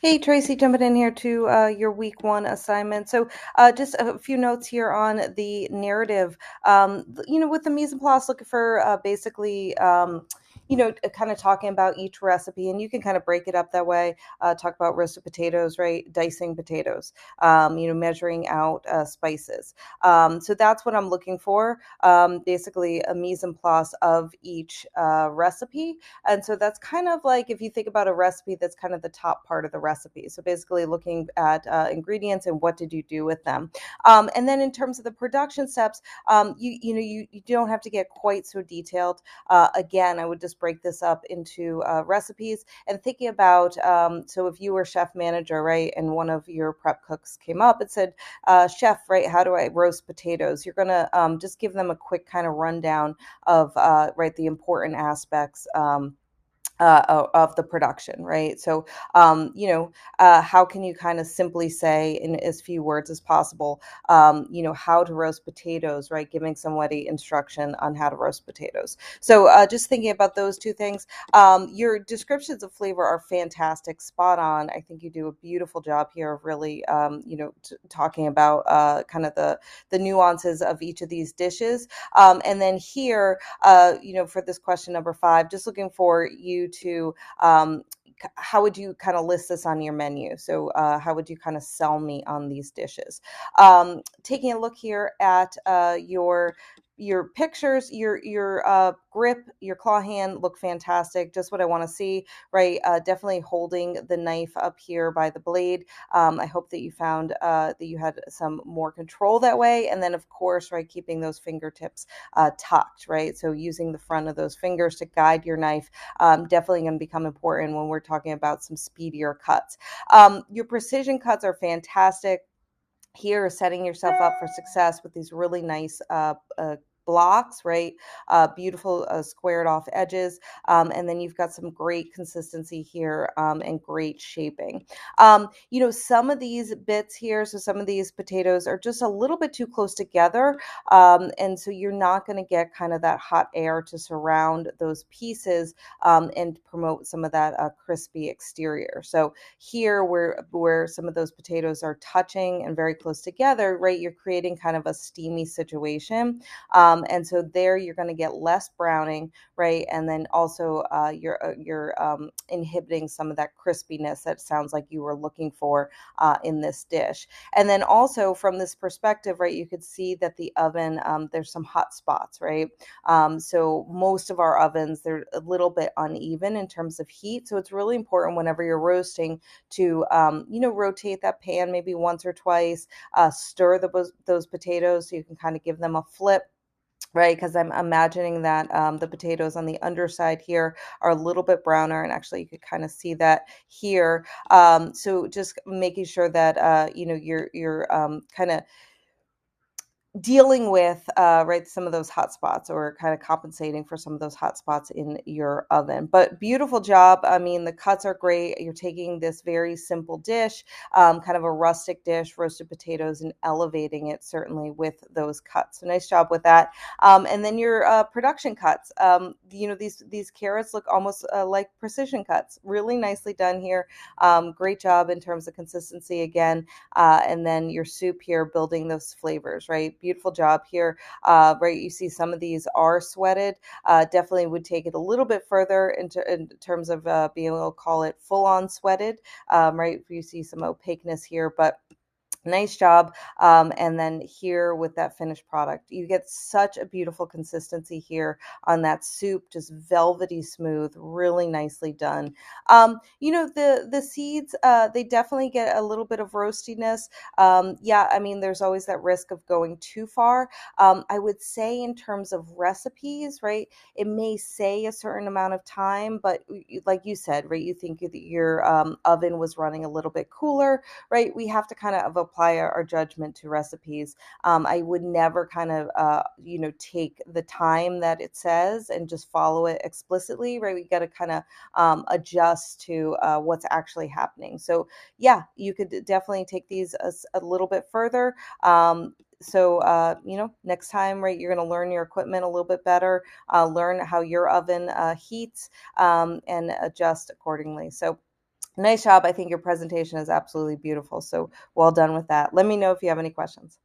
Hey, Tracy, jumping in here to your week one assignment. So, just a few notes here on the narrative. With the mise en place, looking for basically, kind of talking about each recipe, and you can kind of break it up that way. Talk about roasted potatoes, right? Dicing potatoes, measuring out spices. So that's what I'm looking for. Basically, a mise en place of each recipe, and so that's kind of like if you think about a recipe, that's kind of the top part of the recipe. So basically looking at ingredients and what did you do with them. And then in terms of the production steps, you don't have to get quite so detailed. Again, I would just break this up into recipes and thinking about, so if you were chef manager, right, and one of your prep cooks came up and said, chef, right, how do I roast potatoes? You're going to just give them a quick kind of rundown of, right, the important aspects. Of the production, right? So, how can you kind of simply say in as few words as possible, how to roast potatoes, right? Giving somebody instruction on how to roast potatoes. So, just thinking about those two things. Your descriptions of flavor are fantastic, spot on. I think you do a beautiful job here of really, talking about kind of the nuances of each of these dishes. And then here, for this question number 5, just looking for you to how would you kind of list this on your menu? So how would you kind of sell me on these dishes? Taking a look here at your pictures, your grip, your claw hand look fantastic. Just what I want to see, right? Definitely holding the knife up here by the blade. I hope that you found that you had some more control that way. And then, of course, right, keeping those fingertips tucked, right? So using the front of those fingers to guide your knife, definitely going to become important when we're talking about some speedier cuts. Your precision cuts are fantastic. Here, setting yourself up for success with these really nice blocks, right? Beautiful squared off edges. And then you've got some great consistency here and great shaping. Some of these bits here, so some of these potatoes are just a little bit too close together. And so you're not going to get kind of that hot air to surround those pieces and promote some of that crispy exterior. So here, where some of those potatoes are touching and very close together, right, you're creating kind of a steamy situation. And so there you're going to get less browning, right? And then also you're inhibiting some of that crispiness that sounds like you were looking for in this dish. And then also from this perspective, right, you could see that the oven, there's some hot spots, right? So most of our ovens, they're a little bit uneven in terms of heat. So it's really important whenever you're roasting to, rotate that pan maybe once or twice, stir those potatoes so you can kind of give them a flip, right? Because I'm imagining that the potatoes on the underside here are a little bit browner, and actually you could kind of see that here. So just making sure that you're kind of dealing with right, some of those hot spots, or kind of compensating for some of those hot spots in your oven. But beautiful job. I mean, the cuts are great. You're taking this very simple dish, kind of a rustic dish, roasted potatoes, and elevating it certainly with those cuts. So nice job with that. And then your production cuts, these carrots look almost like precision cuts. Really nicely done here. Great job in terms of consistency again. And then your soup here, building those flavors, right? Beautiful job here. Right, you see some of these are sweated. Definitely would take it a little bit further in terms of being able to call it full on sweated. Right, you see some opaqueness here, but nice job. And then here with that finished product, you get such a beautiful consistency here on that soup, just velvety smooth, really nicely done. The seeds, they definitely get a little bit of roastiness. Yeah, I mean, there's always that risk of going too far. I would say in terms of recipes, right, it may say a certain amount of time, but like you said, right, you think that your oven was running a little bit cooler, right? We have to kind of apply our judgment to recipes. I would never kind of, take the time that it says and just follow it explicitly, right? We got to kind of adjust to what's actually happening. So yeah, you could definitely take these a little bit further. Next time, right, you're going to learn your equipment a little bit better, learn how your oven heats, and adjust accordingly. So Nice job. I think your presentation is absolutely beautiful. So well done with that. Let me know if you have any questions.